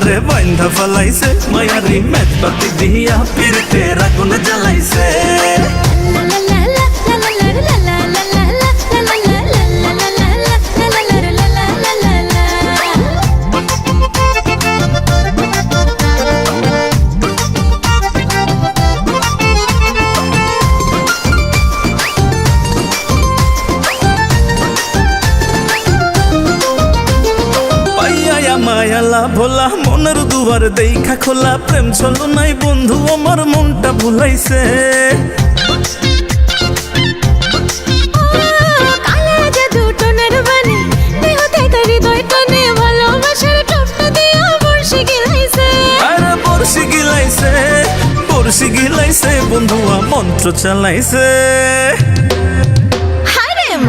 আমারে বাইন্ধা ফলাইছে মায়ারি মেজবাতি দিয়া পিরিতের আগুন জ্বালাইছে মায়ালা ভোলা মনের দুয়ার দেখা খোলা প্রেম চলো নাই বন্ধু আমার মনটা ভুলাইছে বর্ষি গিলাইছে বন্ধুয়া মন্ত্র চালাইছে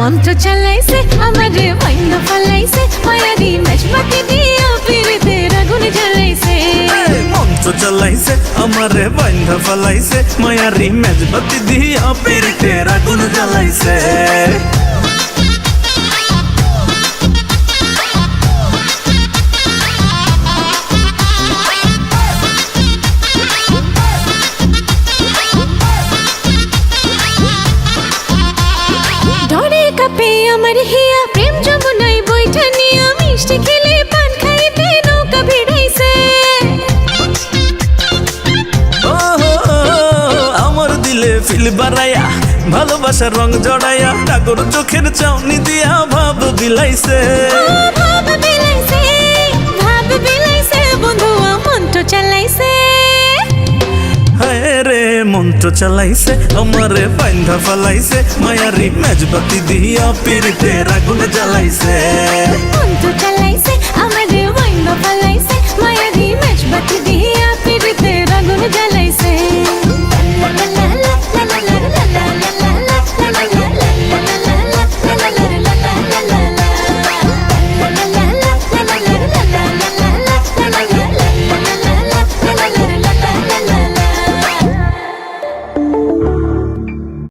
মন্ত্র চালাইছে আমারে বাইন্ধা ফলাইছে মায়ারি মেজবাতি দিয়া পিরিতের আগুন জ্বালাইছে মন্ত্র চালাইছে আমারে বাইন্ধা ফলাইছে মায়ারি মেজবাতি দিয়া পিরিতের আগুন জ্বালাইছে আমার হিয়া প্রেম যমুনাই বইটা নিয়া মিষ্টি খেলে পান খাইতে নৌকা ভিড়াইছে আমার দিলে ফিল বাড়াইয়া ভালোবাসার রং জড়াইয়া টাগর চোখের চাউনি দিয়া ভাব বিলাইছে বন্ধুয়া মন্ত্র চালাইছে রে মন্ত্র চালাইছে আমারে বাইন্ধা ফলাইছে মায়ারি মেজবাতি দিয়া পিরিতের আগুন জ্বালাইছে মন্ত্র চালাইছে আমারে বাইন্ধা ফলাইছে মায়ারি মেজবাতি দিয়া